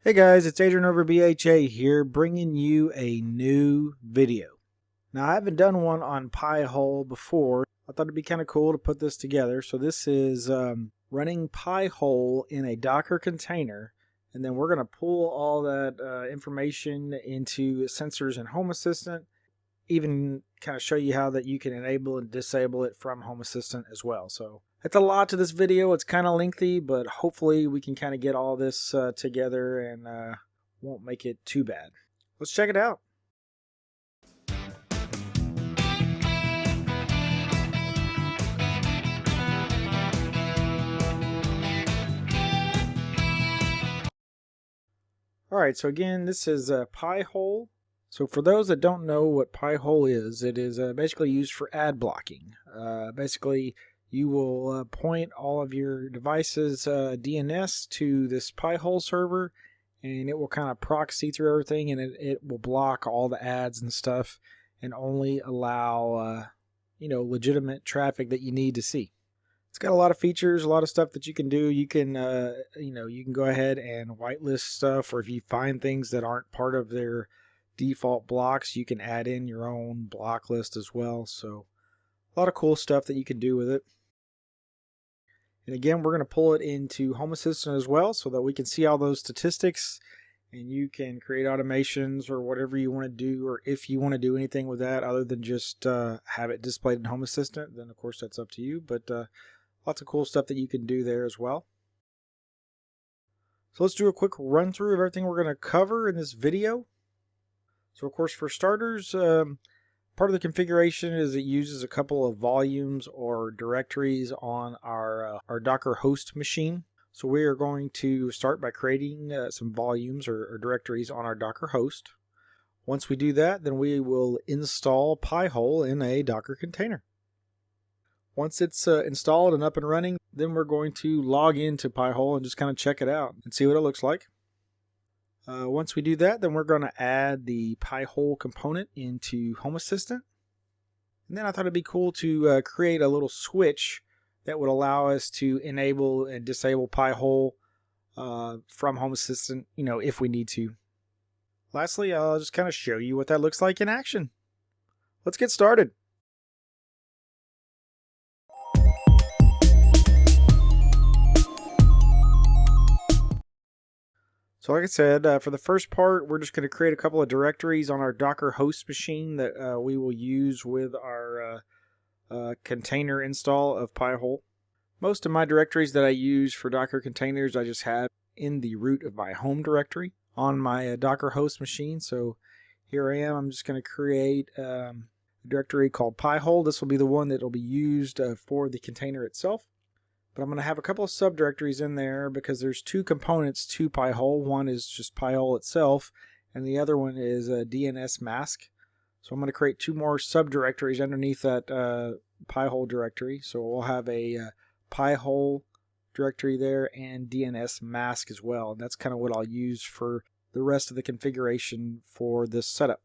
Hey guys, it's Adrian over BHA here, bringing you a new video. Now I haven't done one on PIhole before. I thought it'd be kind of cool to put this together. So this is running PIhole in a Docker container, and then we're going to pull all that information into sensors and Home Assistant, even kind of show you how that you can enable and disable it from Home Assistant as well. So that's a lot to this video. It's kind of lengthy, but hopefully we can kind of get all this together and won't make it too bad. Let's check it out. Alright, so again, this is PIhole. So for those that don't know what PIhole is, it is basically used for ad blocking. Basically, you will point all of your devices DNS to this PIhole server, and it will kind of proxy through everything, and it will block all the ads and stuff and only allow legitimate traffic that you need to see. It's got a lot of features, a lot of stuff that you can do. You can you can go ahead and whitelist stuff, or if you find things that aren't part of their default blocks, you can add in your own block list as well. So a lot of cool stuff that you can do with it. And again, we're going to pull it into Home Assistant as well so that we can see all those statistics, and you can create automations or whatever you want to do, or if you want to do anything with that other than just have it displayed in Home Assistant, then of course that's up to you. But lots of cool stuff that you can do there as well. So let's do a quick run through of everything we're going to cover in this video. So of course, for starters, part of the configuration is it uses a couple of volumes or directories on our Docker host machine. So we are going to start by creating some volumes or directories on our Docker host. Once we do that, then we will install PIhole in a Docker container. Once it's installed and up and running, then we're going to log into PIhole and just kind of check it out and see what it looks like. Once we do that, then we're going to add the PIhole component into Home Assistant. And then I thought it'd be cool to create a little switch that would allow us to enable and disable PIhole from Home Assistant, if we need to. Lastly, I'll just kind of show you what that looks like in action. Let's get started. So like I said, for the first part, we're just going to create a couple of directories on our Docker host machine that we will use with our container install of PIhole. Most of my directories that I use for Docker containers, I just have in the root of my home directory on my Docker host machine. So here I am. I'm just going to create a directory called PIhole. This will be the one that will be used for the container itself. But I'm going to have a couple of subdirectories in there because there's two components to PIhole. One is just PIhole itself, and the other one is dnsmasq. So I'm going to create two more subdirectories underneath that PIhole directory. So we'll have a PIhole directory there and dnsmasq as well. And that's kind of what I'll use for the rest of the configuration for this setup.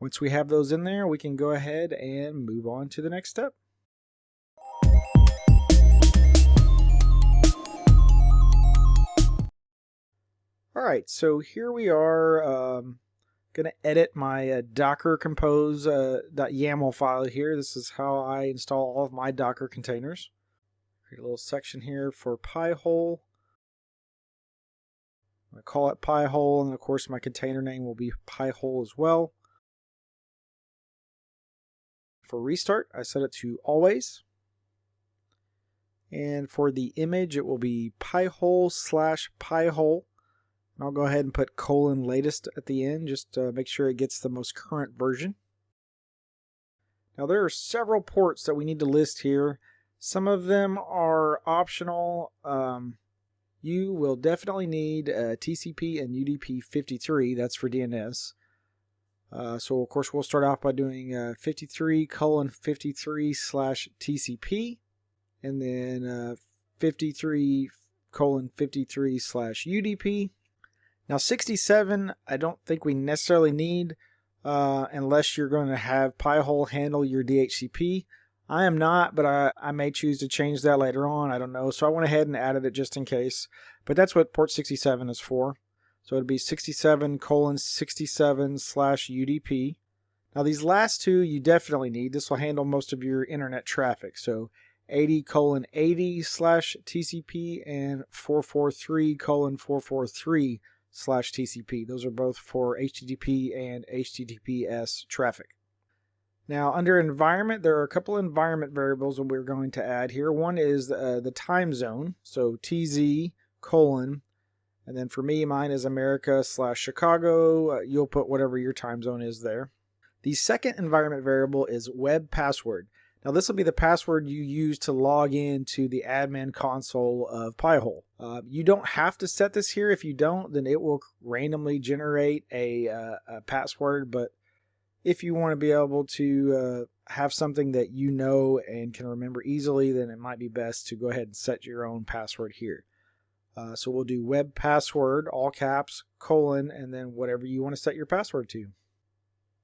Once we have those in there, we can go ahead and move on to the next step. Alright, so here we are going to edit my docker-compose.yaml file here. This is how I install all of my Docker containers. Create a little section here for PIhole. I'm going to call it PIhole, and of course my container name will be PIhole as well. For restart, I set it to always. And for the image, it will be PIhole/PIhole. I'll go ahead and put :latest at the end just to make sure it gets the most current version. Now there are several ports that we need to list here. Some of them are optional. You will definitely need TCP and UDP 53. That's for DNS. So of course we'll start off by doing 53:53/TCP, and then 53:53/UDP. Now 67, I don't think we necessarily need unless you're going to have PIhole handle your DHCP. I am not, but I may choose to change that later on. I don't know. So I went ahead and added it just in case. But that's what port 67 is for. So it'd be 67:67/UDP. Now these last two you definitely need. This will handle most of your internet traffic. So 80:80/TCP and 443:443/TCP. Those are both for HTTP and HTTPS traffic. Now under environment, there are a couple of environment variables that we're going to add here. One is the time zone. So TZ:, and then for me, mine is America/Chicago. You'll put whatever your time zone is there. The second environment variable is WEBPASSWORD. Now this will be the password you use to log into the admin console of PIhole. You don't have to set this here. If you don't, then it will randomly generate a password. But if you want to be able to have something that you know and can remember easily, then it might be best to go ahead and set your own password here. So we'll do WEBPASSWORD, all caps, : and then whatever you want to set your password to.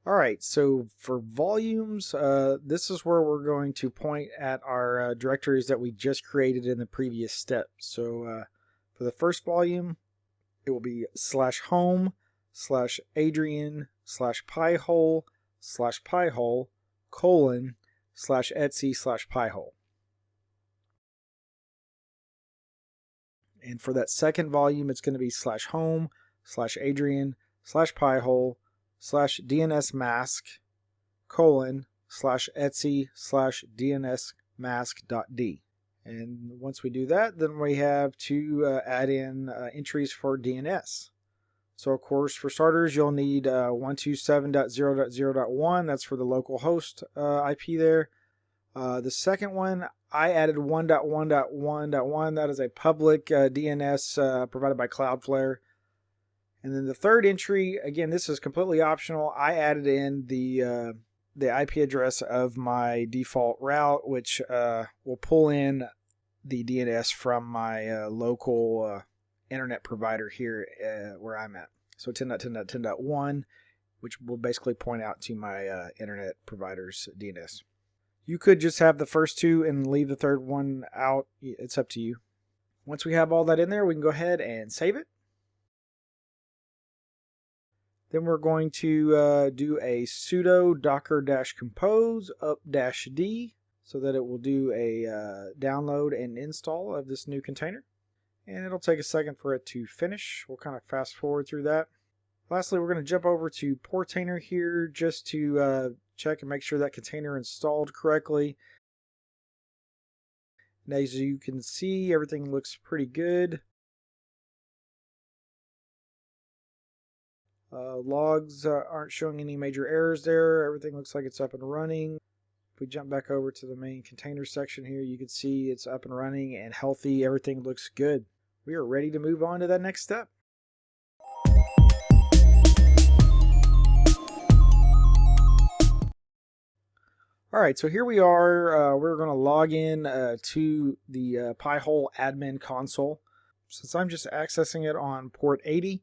All right, so for volumes, this is where we're going to point at our directories that we just created in the previous step. So for the first volume, it will be /home/adrian/PIhole/PIhole: /etc/PIhole. And for that second volume, it's going to be /home/adrian/PIhole/dnsmasq: /etc/dnsmasq.d. And once we do that, then we have to add in entries for DNS. So of course, for starters, you'll need 127.0.0.1. That's for the local host IP there. The second one, I added 1.1.1.1. That is a public DNS provided by Cloudflare. And then the third entry, again, this is completely optional. I added in the IP address of my default route, which will pull in the DNS from my local internet provider here where I'm at. So 10.10.10.1, which will basically point out to my internet provider's DNS. You could just have the first two and leave the third one out. It's up to you. Once we have all that in there, we can go ahead and save it. Then we're going to do a sudo docker-compose.d so that it will do a download and install of this new container. And it'll take a second for it to finish. We'll kind of fast forward through that. Lastly, we're going to jump over to portainer here just to check and make sure that container installed correctly. And as you can see, everything looks pretty good. Logs aren't showing any major errors there. Everything looks like it's up and running. If we jump back over to the main container section here, you can see it's up and running and healthy. Everything looks good. We are ready to move on to that next step. All right, so here we are. We're going to log in to the PIhole admin console. Since I'm just accessing it on port 80,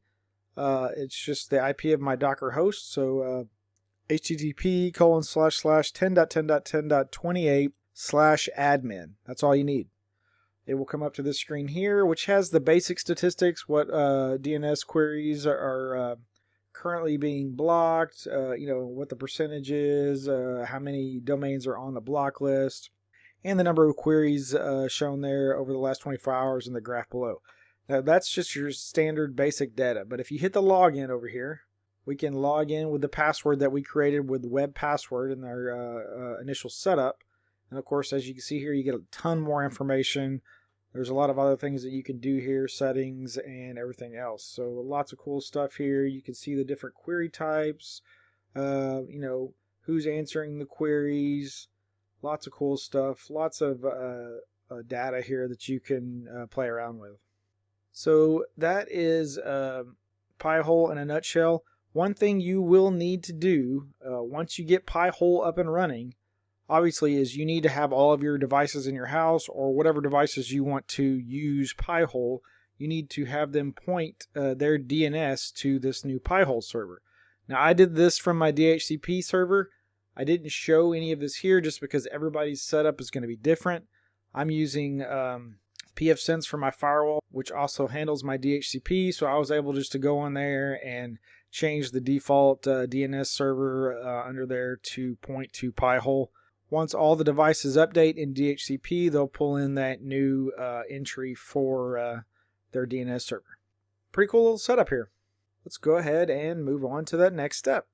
it's just the IP of my Docker host. So http://10.10.10.28/admin. That's all you need. It will come up to this screen here, which has the basic statistics, what DNS queries are currently being blocked, what the percentage is, how many domains are on the block list, and the number of queries shown there over the last 24 hours in the graph below. Now that's just your standard basic data, but if you hit the login over here, we can log in with the password that we created with WEBPASSWORD in our initial setup. And of course, as you can see here, you get a ton more information. There's a lot of other things that you can do here, settings and everything else. So lots of cool stuff here. You can see the different query types, who's answering the queries, lots of cool stuff, lots of data here that you can play around with. So that is PIhole in a nutshell. One thing you will need to do once you get PIhole up and running, obviously, is you need to have all of your devices in your house or whatever devices you want to use PIhole. You need to have them point their DNS to this new PIhole server. Now, I did this from my DHCP server. I didn't show any of this here just because everybody's setup is going to be different. I'm using pfSense for my firewall. which also handles my DHCP. So I was able just to go on there and change the default DNS server under there to point to PIhole. Once all the devices update in DHCP, they'll pull in that new entry for their DNS server. Pretty cool little setup here. Let's go ahead and move on to that next step.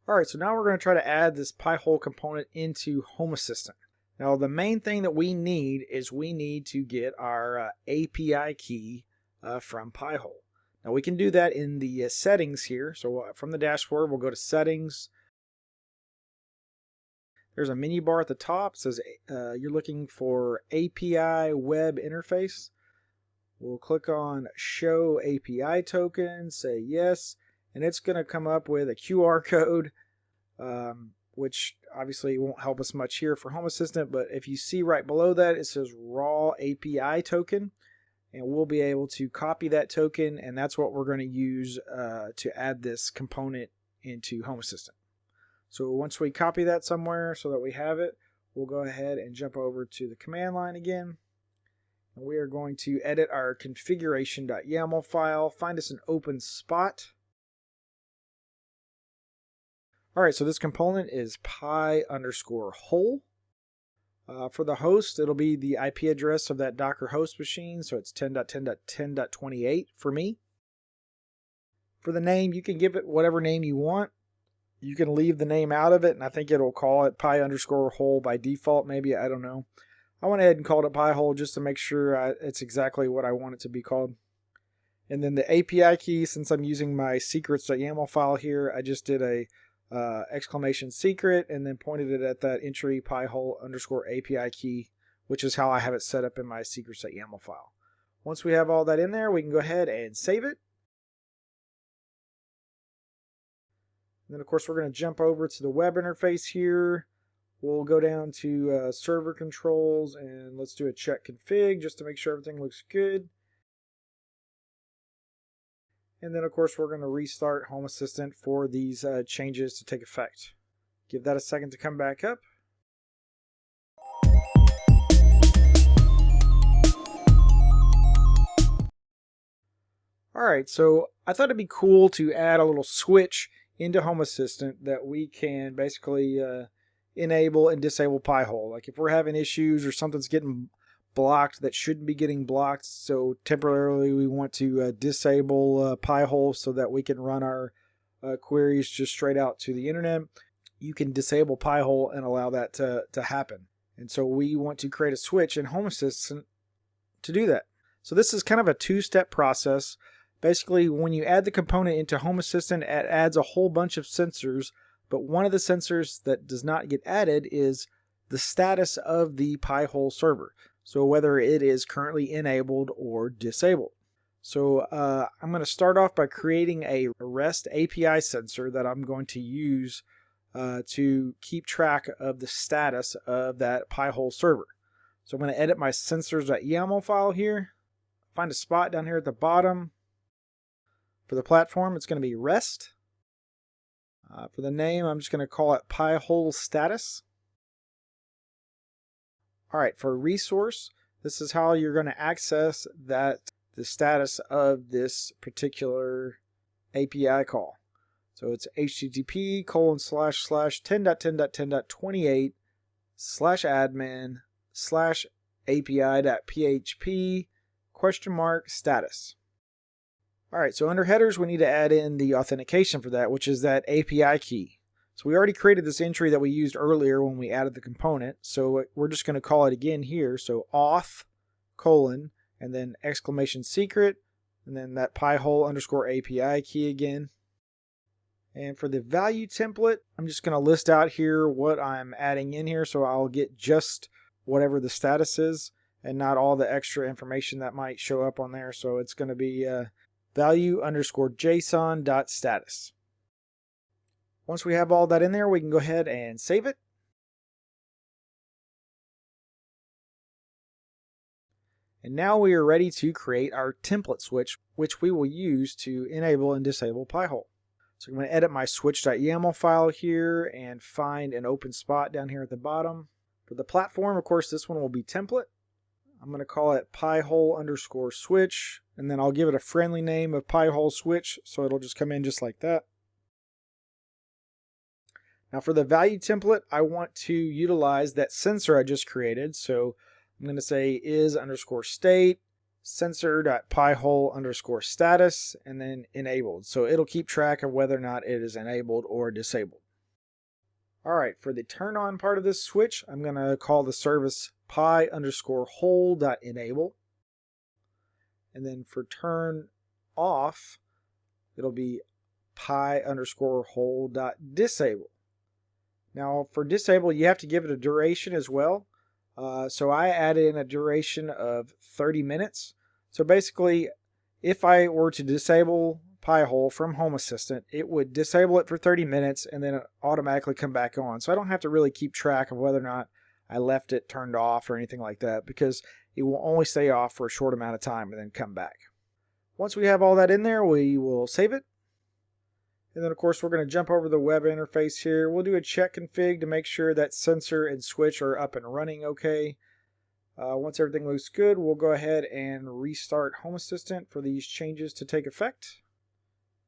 Alright, so now we're going to try to add this PIhole component into Home Assistant. Now the main thing that we need is we need to get our API key from PIhole. Now we can do that in the settings here. So from the dashboard we'll go to settings. There's a menu bar at the top. It says you're looking for API web interface. We'll click on show API token, say yes, and it's going to come up with a QR code, which obviously won't help us much here for Home Assistant, but if you see right below that, it says raw API token, and we'll be able to copy that token, and that's what we're going to use to add this component into Home Assistant. So once we copy that somewhere so that we have it, we'll go ahead and jump over to the command line again. And we are going to edit our configuration.yaml file, find us an open spot. Alright, so this component is pi_hole. For the host, it'll be the IP address of that Docker host machine, so it's 10.10.10.28 for me. For the name, you can give it whatever name you want. You can leave the name out of it, and I think it'll call it pi_hole by default, maybe, I don't know. I went ahead and called it PIhole just to make sure it's exactly what I want it to be called. And then the API key, since I'm using my secrets.yaml file here, I just did a exclamation secret and then pointed it at that entry PIhole_API key, which is how I have it set up in my secrets.yaml file. Once we have all that in there, we can go ahead and save it. And then of course we're going to jump over to the web interface here. We'll go down to server controls and let's do a check config just to make sure everything looks good. And then of course we're going to restart Home Assistant for these changes to take effect. Give that a second to come back up. Alright, so I thought it'd be cool to add a little switch into Home Assistant that we can basically enable and disable PIhole. Like if we're having issues or something's getting blocked that shouldn't be getting blocked, so temporarily we want to disable PIhole so that we can run our queries just straight out to the internet. You can disable PIhole and allow that to happen. And so we want to create a switch in Home Assistant to do that. So this is kind of a two-step process. Basically, when you add the component into Home Assistant, it adds a whole bunch of sensors, but one of the sensors that does not get added is the status of the PIhole server. So whether it is currently enabled or disabled. So I'm going to start off by creating a REST API sensor that I'm going to use to keep track of the status of that PIhole server. So I'm going to edit my sensors.yaml file here. Find a spot down here at the bottom. For the platform, it's going to be REST. For the name, I'm just going to call it PIhole status. Alright, for resource, this is how you're going to access the status of this particular API call. So it's http://10.10.10.28/api.php ? Alright, so under headers we need to add in the authentication for that, which is that API key. So we already created this entry that we used earlier when we added the component, so we're just going to call it again here. So auth : and then exclamation secret, and then that PIhole_API key again. And for the value template, I'm just going to list out here what I'm adding in here, so I'll get just whatever the status is and not all the extra information that might show up on there. So it's going to be value_json.status. Once we have all that in there, we can go ahead and save it. And now we are ready to create our template switch, which we will use to enable and disable PIhole. So I'm going to edit my switch.yaml file here and find an open spot down here at the bottom. For the platform, of course, this one will be template. I'm going to call it PIhole_switch, and then I'll give it a friendly name of PIhole Switch, so it'll just come in just like that. Now for the value template, I want to utilize that sensor I just created. So I'm going to say is_state sensor.pyhole_status and then enabled. So it'll keep track of whether or not it is enabled or disabled. All right, for the turn on part of this switch, I'm going to call the service pi_hole.enable. And then for turn off, it'll be pi_hole.disable. Now for disable, you have to give it a duration as well. So I added in a duration of 30 minutes. So basically, if I were to disable PIhole from Home Assistant, it would disable it for 30 minutes and then automatically come back on. So I don't have to really keep track of whether or not I left it turned off or anything like that, because it will only stay off for a short amount of time and then come back. Once we have all that in there, we will save it. And then of course we're going to jump over the web interface here. We'll do a check config to make sure that sensor and switch are up and running okay. Once everything looks good, we'll go ahead and restart Home Assistant for these changes to take effect.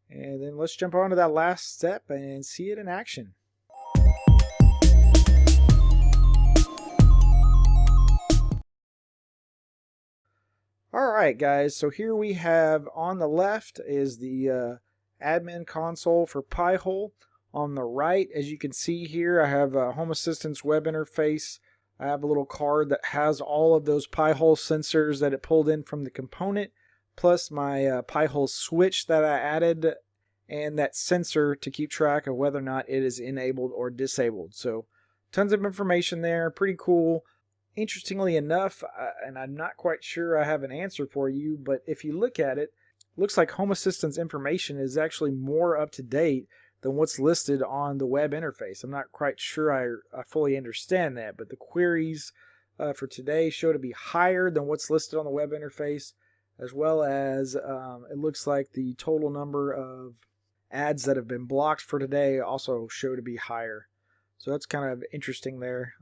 And then let's jump on to that last step and see it in action. Alright guys, so here we have on the left is the admin console for PIhole. On the right, as you can see here, I have Home Assistant's web interface. I have a little card that has all of those PIhole sensors that it pulled in from the component, plus my PIhole switch that I added, and that sensor to keep track of whether or not it is enabled or disabled. So tons of information there, pretty cool. Interestingly enough, and I'm not quite sure I have an answer for you, but if you look at it, looks like Home Assistant's information is actually more up to date than what's listed on the web interface. I'm not quite sure I fully understand that, but the queries for today show to be higher than what's listed on the web interface, as well as it looks like the total number of ads that have been blocked for today also show to be higher. So that's kind of interesting there.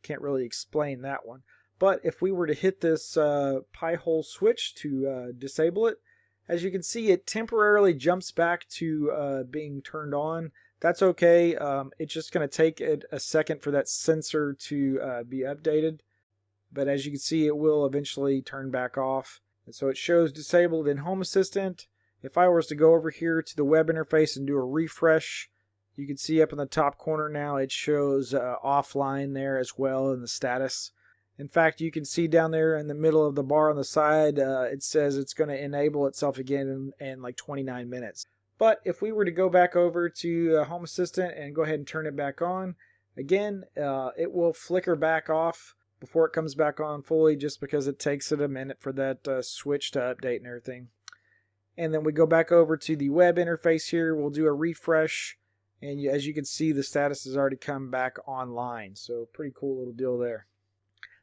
Can't really explain that one. But if we were to hit this PIhole switch to disable it, as you can see, it temporarily jumps back to being turned on. That's okay. It's just going to take it a second for that sensor to be updated. But as you can see, it will eventually turn back off. And so it shows disabled in Home Assistant. If I was to go over here to the web interface and do a refresh, you can see up in the top corner now it shows offline there as well in the status. In fact, you can see down there in the middle of the bar on the side, it says it's going to enable itself again in like 29 minutes. But if we were to go back over to Home Assistant and go ahead and turn it back on, again, it will flicker back off before it comes back on fully, just because it takes it a minute for that switch to update and everything. And then we go back over to the web interface here. We'll do a refresh. And as you can see, the status has already come back online. So pretty cool little deal there.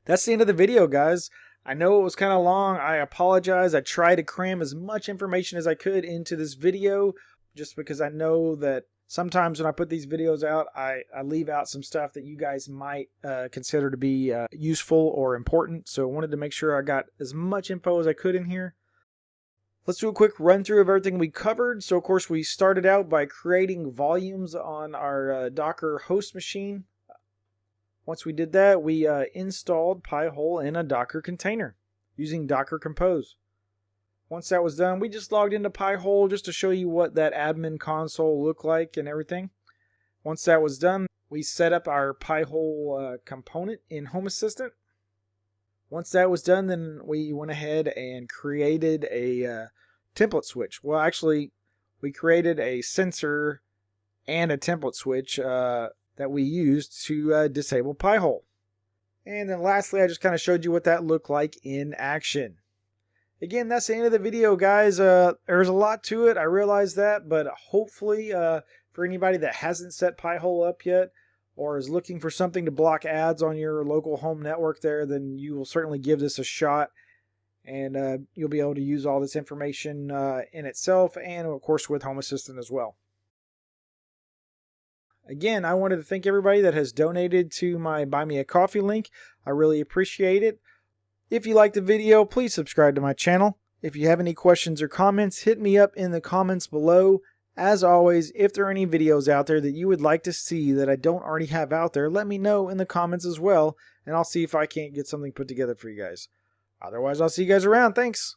That's the end of the video, guys. I know it was kind of long. I apologize. I tried to cram as much information as I could into this video, just because I know that sometimes when I put these videos out, I leave out some stuff that you guys might consider to be useful or important. So I wanted to make sure I got as much info as I could in here. Let's do a quick run through of everything we covered. So of course we started out by creating volumes on our Docker host machine. Once we did that, we installed PIhole in a Docker container using docker-compose. Once that was done, we just logged into PIhole just to show you what that admin console looked like and everything. Once that was done, we set up our PIhole component in Home Assistant. Once that was done, then we went ahead and created a template switch. Well, actually, we created a sensor and a template switch that we used to disable PIhole. And then lastly, I just kind of showed you what that looked like in action. Again, that's the end of the video, guys. There's a lot to it, I realize that, but hopefully for anybody that hasn't set PIhole up yet, or is looking for something to block ads on your local home network there, then you will certainly give this a shot. And you'll be able to use all this information in itself, and of course with Home Assistant as well. Again, I wanted to thank everybody that has donated to my Buy Me a Coffee link. I really appreciate it. If you liked the video, please subscribe to my channel. If you have any questions or comments, hit me up in the comments below. As always, if there are any videos out there that you would like to see that I don't already have out there, let me know in the comments as well, and I'll see if I can't get something put together for you guys. Otherwise, I'll see you guys around. Thanks.